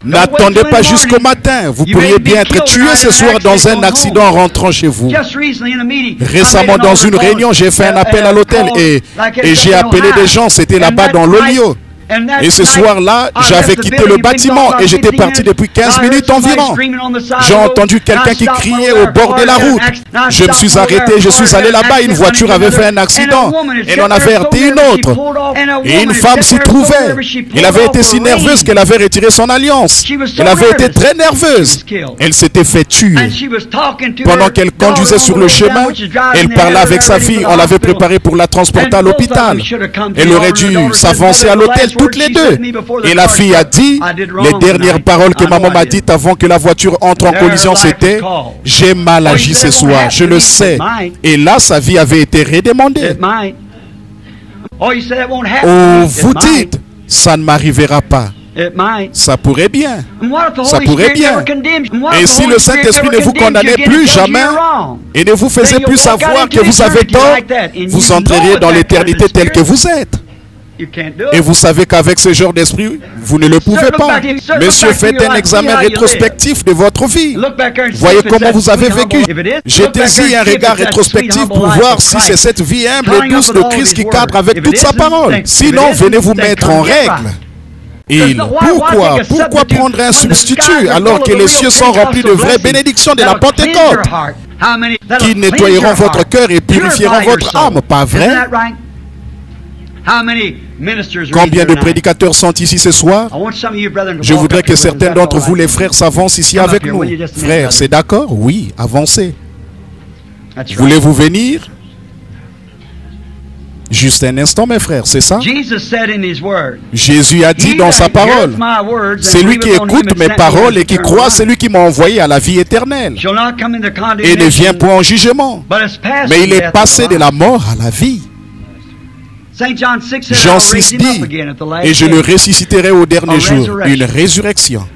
N'attendez pas jusqu'au matin. Vous pourriez bien être tué ce soir dans un accident en rentrant chez vous. Récemment, dans une réunion, j'ai fait un appel à l'hôtel et j'ai appelé des gens. C'était là-bas dans l'Olio. Et ce soir-là, j'avais quitté le bâtiment et j'étais parti depuis 15 minutes environ. J'ai entendu quelqu'un qui criait au bord de la route. Je me suis arrêté, je suis allé là-bas. Une voiture avait fait un accident. Elle en avait heurté une autre. Et une femme s'y trouvait. Elle avait été si nerveuse qu'elle avait retiré son alliance. Elle avait été très nerveuse. Elle s'était fait tuer. Pendant qu'elle conduisait sur le chemin, elle parlait avec sa fille. On l'avait préparée pour la transporter à l'hôpital. Elle aurait dû s'avancer à l'hôtel toutes les deux. Et la fille a dit, les dernières paroles que maman m'a dites avant que la voiture entre en collision, c'était « J'ai mal agi ce soir, je le sais. » Et là, sa vie avait été redemandée. Oh, vous dites, ça ne m'arrivera pas. Ça pourrait bien. Ça pourrait bien. Et si le Saint-Esprit ne vous condamnait plus jamais et ne vous faisait plus savoir que vous avez tort, vous entreriez dans l'éternité telle que vous êtes. Et vous savez qu'avec ce genre d'esprit, vous ne le pouvez pas. Monsieur, faites un examen rétrospectif de votre vie. Voyez comment vous avez vécu. Jetez-y un regard rétrospectif pour voir si c'est cette vie humble et douce de Christ qui cadre avec toute sa parole. Sinon, venez vous mettre en règle. Pourquoi prendre un substitut alors que les cieux sont remplis de vraies bénédictions de la Pentecôte qui nettoyeront votre cœur et purifieront votre âme, pas vrai? Combien de prédicateurs sont ici ce soir? Je voudrais que certains d'entre vous, les frères, s'avancent ici avec nous. Frères, c'est d'accord? Oui, avancez. Voulez-vous venir? Juste un instant, mes frères, c'est ça? Jésus a dit dans sa parole, c'est lui qui écoute mes paroles et qui croit celui qui m'a envoyé à la vie éternelle et ne vient point en jugement, mais il est passé de la mort à la vie. Jean 6 dit, et je le ressusciterai au dernier jour, une résurrection.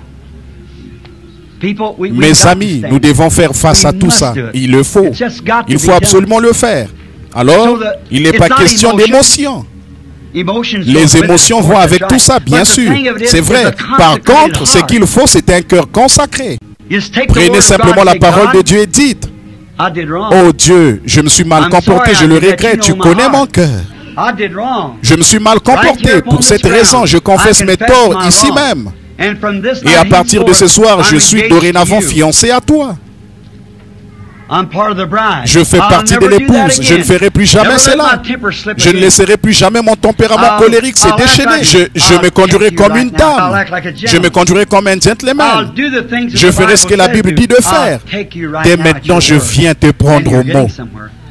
Mes amis, nous devons faire face à tout ça. Il le faut. Il faut absolument le faire. Alors, il n'est pas question d'émotion. Les émotions vont avec tout ça, bien sûr. C'est vrai. Par contre, ce qu'il faut, c'est un cœur consacré. Prenez simplement la parole de Dieu et dites, oh Dieu, je me suis mal comporté, je le regrette, tu connais mon cœur. Je me suis mal comporté. Pour cette raison, je confesse mes torts ici même. Et à partir de ce soir, je suis dorénavant fiancé à toi. Je fais partie de l'épouse. Je ne ferai plus jamais cela. Je ne laisserai plus jamais mon tempérament colérique se déchaîner. Je me conduirai comme une dame. Je me conduirai comme un gentleman. Je ferai ce que la Bible dit de faire. Dès maintenant, je viens te prendre au mot.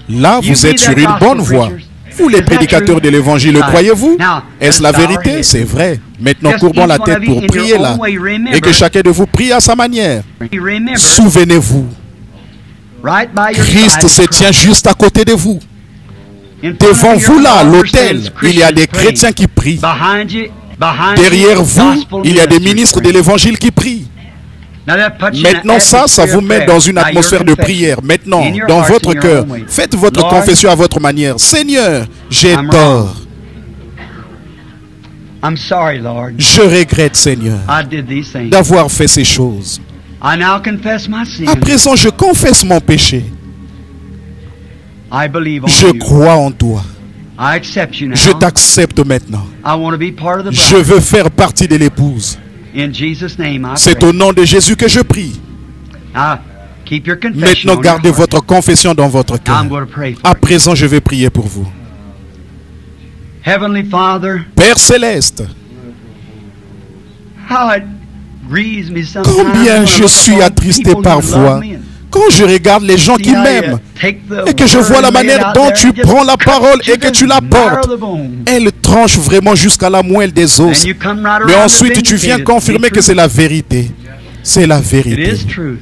Là, vous êtes sur une bonne voie. Vous, les prédicateurs de l'évangile, le croyez-vous? Est-ce la vérité? C'est vrai. Maintenant, courbons la tête pour prier là. Et que chacun de vous prie à sa manière. Souvenez-vous, Christ se tient juste à côté de vous. Devant vous là, à l'autel, il y a des chrétiens qui prient. Derrière vous, il y a des ministres de l'évangile qui prient. Maintenant, ça vous met dans une atmosphère de prière. Maintenant, dans votre cœur, faites votre confession à votre manière. Seigneur, j'ai tort. Je regrette, Seigneur, d'avoir fait ces choses. À présent, je confesse mon péché. Je crois en toi. Je t'accepte maintenant. Je veux faire partie de l'épouse. C'est au nom de Jésus que je prie. Keep your confession Maintenant, on your gardez heart. votre confession dans votre Now cœur. I'm going to pray for À you. présent, je vais prier pour vous. Heavenly Father, Père céleste, how it grieves me sometimes combien when I je look suis upon attristé people who parfois love me and quand je regarde les gens qui see how you m'aiment take the et que je vois la word laid manière out dont there tu and just prends la cut parole to et que the tu la marrow portes. of the bone. Elle tranche vraiment jusqu'à la moelle des os. And you come right Mais around to ensuite, tu viens vindicate it. confirmer que c'est la vérité. C'est la It vérité. is truth.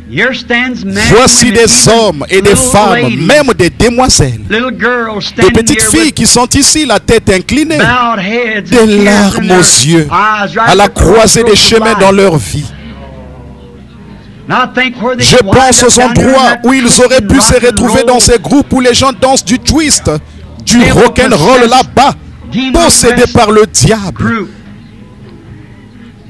Here stands men, Voici women, des even hommes et des little femmes, ladies, même des demoiselles, little girls de standing petites here filles with qui sont ici, la tête inclinée, bowed heads des and tears in larmes their aux yeux, eyes, right à la at the croisée des crossroads of chemins life. dans leur vie. And I think where they Je could wind pense up aux down here in endroits that où ils auraient pu se rock and retrouver roll, dans ces groupes où les gens dansent du twist, du They will rock'n'roll possess là-bas, possédés demon-oppressed par le diable, group.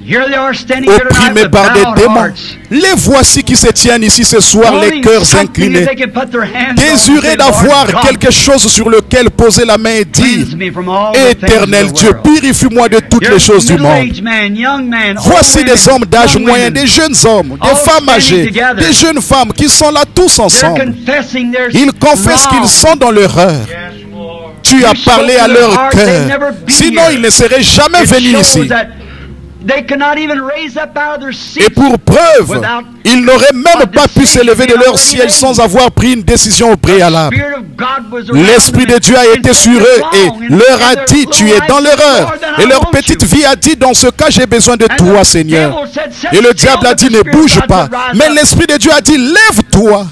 Here they are standing here tonight opprimés with par des bowed démons. hearts, Les voici qui se tiennent ici ce soir, les wanting cœurs something inclinés, that they can put their hands on and désirés say, d'avoir Lord God, quelque chose sur lequel poser la main et cleanse dire: me from all the things Éternel of the Dieu, world. purifie-moi de toutes les choses du monde. Middle-aged man, young man, Voici old des women, hommes d'âge young moyen, women. des jeunes hommes, des all femmes standing âgées, together. des jeunes femmes qui sont là tous They're ensemble. confessing their Ils confessent qu'ils wrong. sont dans l'erreur. Tu as parlé à leur cœur. Sinon, ils ne seraient jamais It venus shows ici. that they cannot even raise up out of their Et seats pour preuve, ils n'auraient même pas pu se lever de leur siège sans avoir pris une décision au préalable. L'Esprit de Dieu a été sur eux et leur a dit: tu es dans l'erreur. Et leur petite vie a dit: dans ce cas, j'ai besoin de toi, Seigneur. Et le diable a dit: ne bouge pas. Mais l'Esprit de Dieu a dit: lève-toi.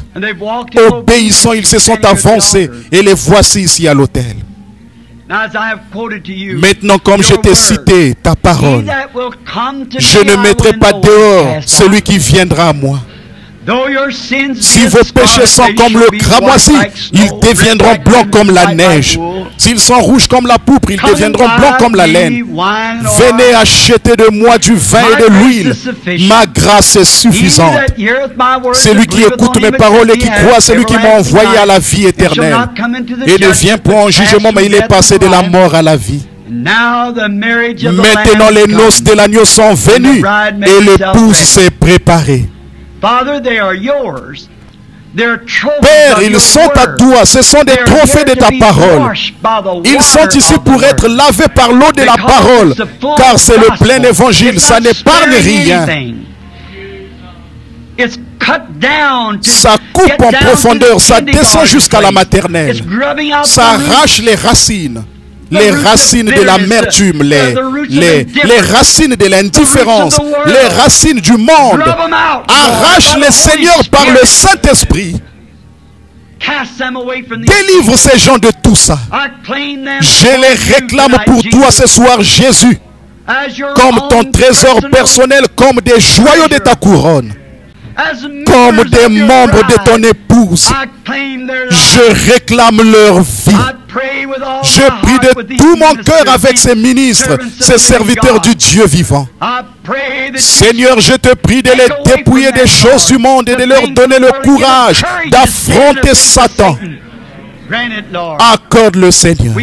Obéissant, ils se sont avancés et les voici ici à l'autel. Maintenant, comme je t'ai cité ta parole, je ne mettrai pas dehors celui qui viendra à moi. Si vos péchés sont comme le cramoisi, ils deviendront blancs comme la neige. S'ils sont rouges comme la pourpre, ils deviendront blancs comme la laine. Venez acheter de moi du vin et de l'huile. Ma grâce est suffisante. Celui qui écoute mes paroles et qui croit, celui qui m'a envoyé à la vie éternelle. Et ne vient point en jugement, mais il est passé de la mort à la vie. Maintenant, les noces de l'agneau sont venues et l'épouse s'est préparée. Père, ils sont à toi, ce sont des trophées de ta parole. Ils sont ici pour être lavés par l'eau de la parole, car c'est le plein évangile, ça n'épargne rien. Ça coupe en profondeur, ça descend jusqu'à la maternelle, ça arrache les racines de l'amertume, les racines de l'indifférence, les racines du monde. Arrache les seigneurs par le Saint-Esprit. Délivre ces gens de tout ça. Je les réclame pour toi ce soir, Jésus, comme ton trésor personnel, comme des joyaux de ta couronne, comme des membres de ton épouse. Je réclame leur vie. Je prie de tout mon cœur avec ces ministres, ces serviteurs du Dieu vivant. Seigneur, je te prie de les dépouiller des choses du monde et de leur donner le courage d'affronter Satan. Accorde-le, Seigneur.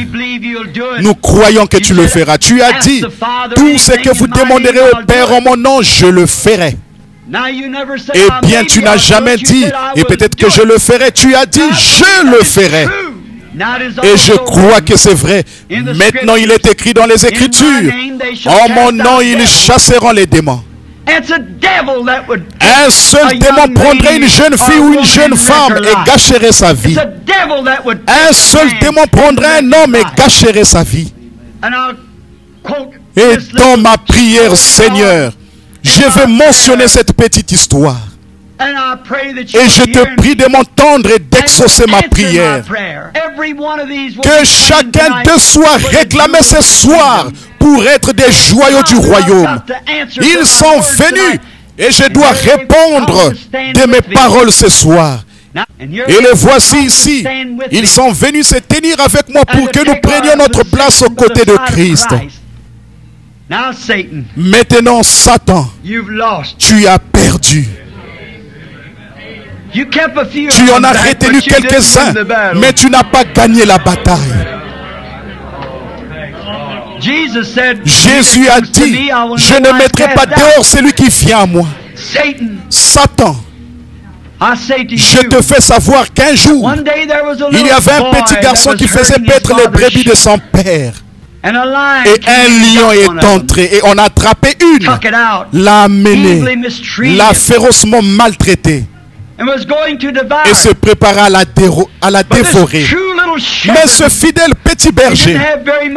Nous croyons que tu le feras. Tu as dit: tout ce que vous demanderez au Père en mon nom, je le ferai. Eh bien, tu n'as jamais dit, et peut-être que je le ferai. Tu as dit: je le ferai. Et je crois que c'est vrai. Maintenant, il est écrit dans les Écritures: en mon nom, ils chasseront les démons. Un seul démon prendrait une jeune fille ou une jeune femme et gâcherait sa vie. Un seul démon prendrait un homme et gâcherait sa vie. Et dans ma prière, Seigneur, je vais mentionner cette petite histoire. Et je te prie de m'entendre et d'exaucer ma prière. Que chacun d'eux soit réclamé ce soir pour être des joyaux du royaume. Ils sont venus et je dois répondre de mes paroles ce soir. Et les voici ici. Ils sont venus se tenir avec moi pour que nous prenions notre place aux côtés de Christ. Maintenant, Satan, tu as perdu. Tu en as retenu quelques-uns, mais tu n'as pas gagné la bataille. Jésus a dit: je ne mettrai pas dehors celui qui vient à moi. Satan, je te fais savoir qu'un jour, il y avait un petit garçon qui faisait paître les brebis de son père. Et un lion est entré et on a attrapé une, l'a amenée, l'a férocement maltraitée et se préparait à la dévorer. Mais ce fidèle petit berger,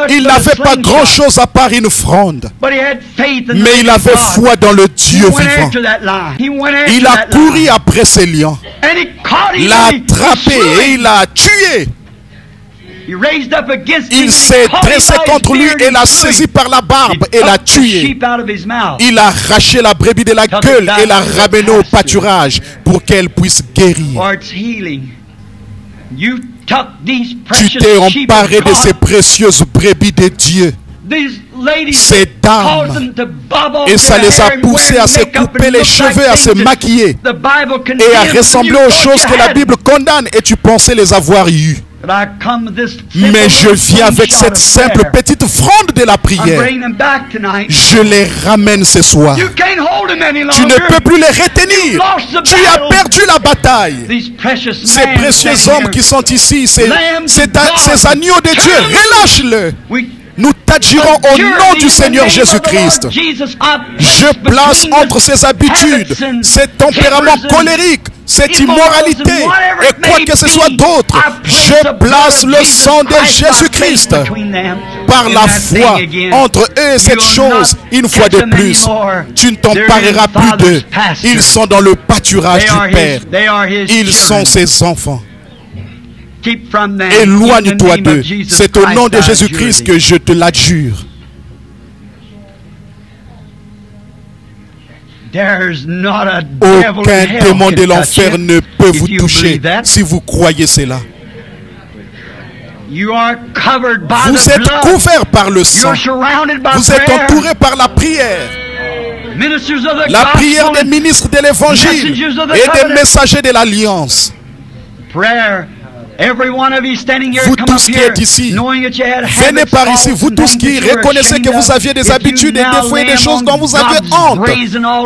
il n'avait pas grand chose à part une fronde, mais il avait foi dans le Dieu vivant. Il a couru après ce lion, l'a attrapé et il l'a tué. Il s'est dressé contre lui et l'a saisi par la barbe et l'a tué. Il a arraché la brebis de la gueule et l'a ramenée au pâturage pour qu'elle puisse guérir. Tu t'es emparé de ces précieuses brebis de Dieu. Ces dames, et ça les a poussées à se couper les cheveux, à se maquiller et à ressembler aux choses que la Bible condamne, et tu pensais les avoir eues. Mais je viens avec cette simple petite fronde de la prière. Je les ramène ce soir. Tu ne peux plus les retenir. Tu as perdu la bataille. Ces précieux hommes qui sont ici, ces agneaux de Dieu, relâche-le. Nous t'adjurons au nom du Seigneur Jésus-Christ. Je place entre ces habitudes, ces tempéraments colériques, cette immoralité et quoi que ce soit d'autre, je place le sang de Jésus-Christ par la foi entre eux et cette chose. Une fois de plus, tu ne t'empareras plus d'eux. Ils sont dans le pâturage du Père. Ils sont ses enfants. Éloigne-toi d'eux. C'est au nom de Jésus-Christ que je te l'adjure. Aucun démon de l'enfer ne peut vous toucher si vous croyez cela. Vous êtes couverts par le sang. Vous êtes entourés par la prière. La prière des ministres de l'Évangile et des messagers de l'Alliance. Vous tous qui êtes ici, venez par ici. Vous tous qui reconnaissez que vous aviez des habitudes et des fois des choses dont vous aviez honte.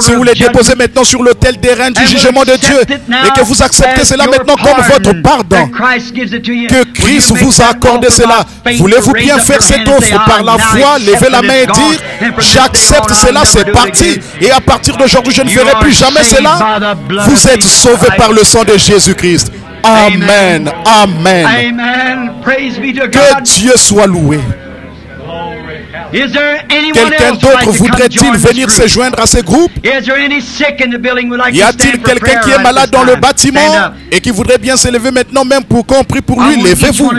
Si vous les déposez maintenant sur l'autel des reins du jugement de Dieu et que vous acceptez cela maintenant comme votre pardon, que Christ vous a accordé cela, voulez-vous bien faire cette offre par la foi, lever la main et dire j'accepte cela, c'est parti, et à partir d'aujourd'hui je ne ferai plus jamais cela. Vous êtes sauvés par le sang de Jésus-Christ. Amen. Amen. Que Dieu soit loué. Quelqu'un d'autre voudrait-il venir se joindre à ce groupe? Y a-t-il quelqu'un qui est malade dans le bâtiment et qui voudrait bien se lever maintenant même pour qu'on prie pour lui? Levez-vous.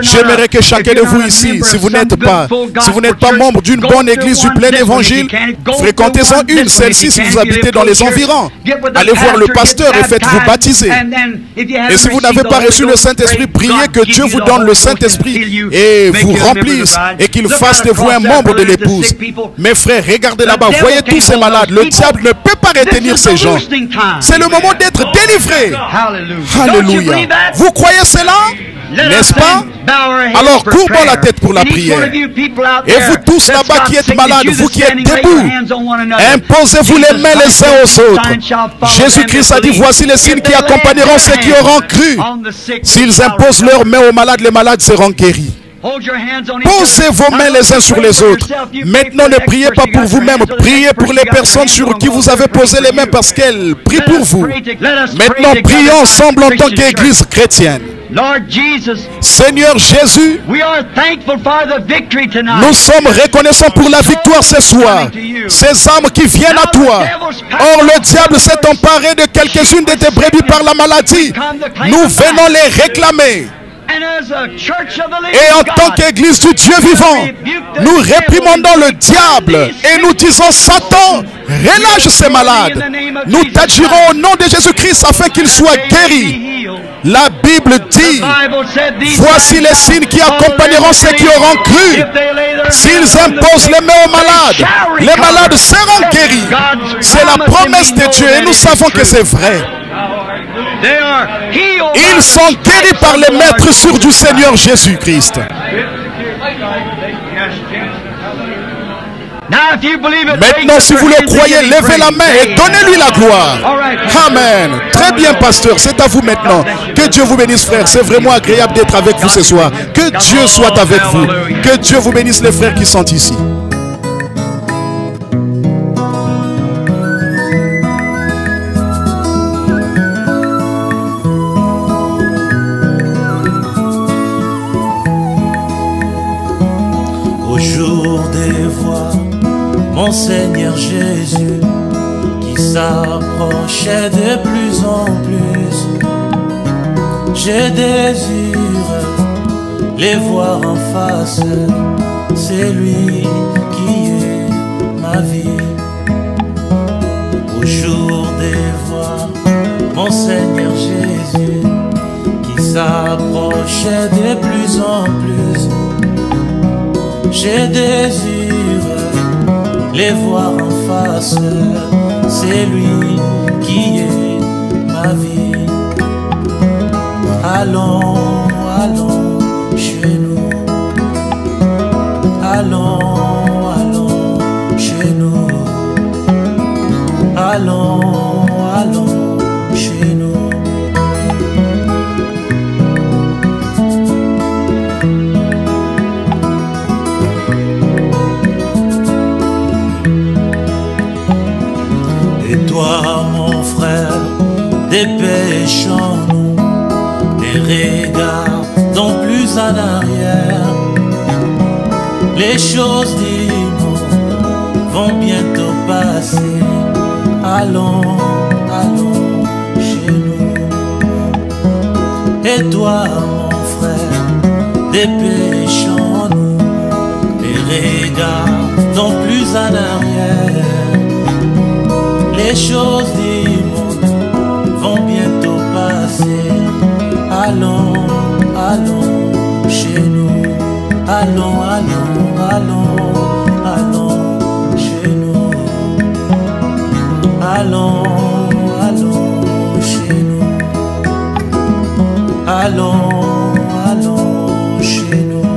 J'aimerais que chacun de vous ici, si vous n'êtes pas membre d'une bonne église du plein évangile, fréquentez-en une, celle-ci si vous habitez dans les environs. Allez voir le pasteur et faites-vous baptiser. Et si vous n'avez pas reçu le Saint-Esprit, priez que Dieu vous donne le Saint-Esprit et vous remplisse et qu'il fasse de vous un membre de l'épouse. Mes frères, regardez là-bas, voyez tous ces malades. Le diable ne peut pas retenir ces gens. C'est le moment d'être délivré. Alléluia. Vous croyez cela? N'est-ce pas? Alors courbons la tête pour la prière. Et vous tous là-bas qui êtes malades, vous qui êtes debout, imposez-vous les mains les uns aux autres. Jésus-Christ a dit, voici les signes qui accompagneront ceux qui auront cru. S'ils imposent leurs mains aux malades, les malades seront guéris. Posez vos mains les uns sur les autres. Maintenant, ne priez pas pour vous-même. Priez pour les personnes sur qui vous avez posé les mains parce qu'elles prient pour vous. Maintenant, prions ensemble en tant qu'Église chrétienne. Seigneur Jésus, nous sommes reconnaissants pour la victoire ce soir. Ces âmes qui viennent à toi. Or, le diable s'est emparé de quelques-unes de tes brebis par la maladie. Nous venons les réclamer. Et en tant qu'Église du Dieu vivant, nous réprimandons le diable et nous disons, Satan, relâche ces malades. Nous t'adjurons au nom de Jésus-Christ afin qu'ils soient guéris. La Bible dit, voici les signes qui accompagneront ceux qui auront cru. S'ils imposent les mains aux malades, les malades seront guéris. C'est la promesse de Dieu et nous savons que c'est vrai. Ils sont guéris par les maîtres sûrs du Seigneur Jésus-Christ. Maintenant, si vous le croyez, levez la main et donnez-lui la gloire. Amen. Très bien, pasteur. C'est à vous maintenant. Que Dieu vous bénisse, frère. C'est vraiment agréable d'être avec vous ce soir. Que Dieu soit avec vous. Que Dieu vous bénisse, les frères qui sont ici. Au jour des voix, mon Seigneur Jésus, qui s'approchait de plus en plus, je désire les voir en face. C'est lui qui est ma vie. Au jour des voix, mon Seigneur Jésus, qui s'approchait de plus en plus, je désire les voir en face. C'est lui qui est ma vie. Allons, allons chez nous. Allons, allons chez nous. Allons, allons chez nous. Et toi, mon frère, dépêchons-nous, les regardons plus en arrière. Les choses du monde vont bientôt passer. Allons, allons chez nous. Et toi, mon frère, dépêchons-nous, les regardons plus en arrière. Les choses du monde vont bientôt passer. Allons, allons chez nous. Allons, allons, allons, allons chez nous. Allons, allons chez nous. Allons, allons chez nous.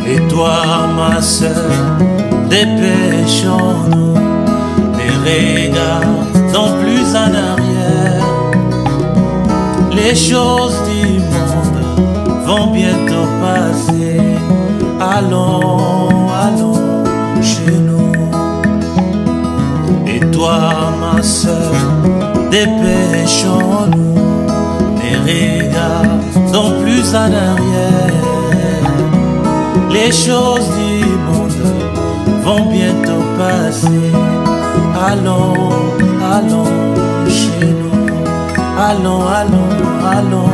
Et toi, ma sœur, dépêchons-nous, les regardons plus en arrière. Les choses du monde vont bientôt passer. Allons, allons chez nous. Et toi, ma sœur, dépêchons-nous, les regardons plus en arrière. Les choses du monde vont bientôt passer. Allons, allons chez nous. Allons, allons, allons,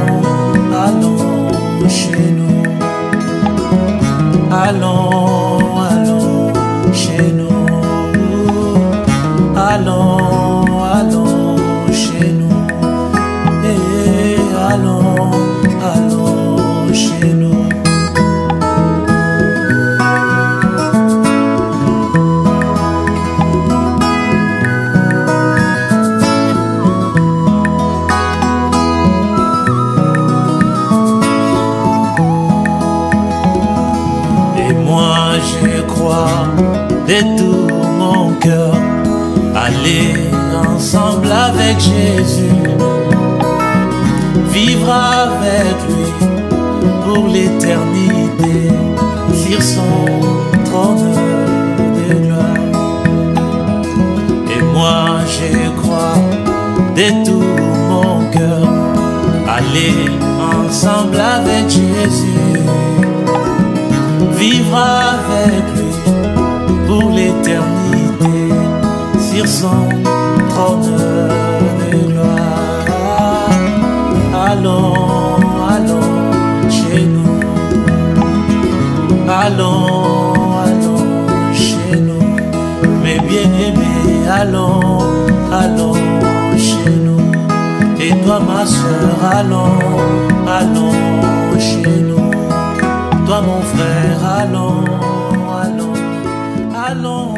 allons chez nous. Allons, allons chez nous. Allons, allons chez nous. Et allons, allons chez nous. De tout mon cœur, aller ensemble avec Jésus, vivre avec lui pour l'éternité sur son trône de gloire. Et moi je crois de tout mon cœur, aller ensemble avec Jésus, vivre avec lui pour l'éternité sur son trône de gloire. Allons, allons chez nous. Allons, allons chez nous. Mes bien-aimés, allons, allons chez nous. Et toi, ma soeur, allons, allons chez nous. Toi, mon frère, allons, allons, allons.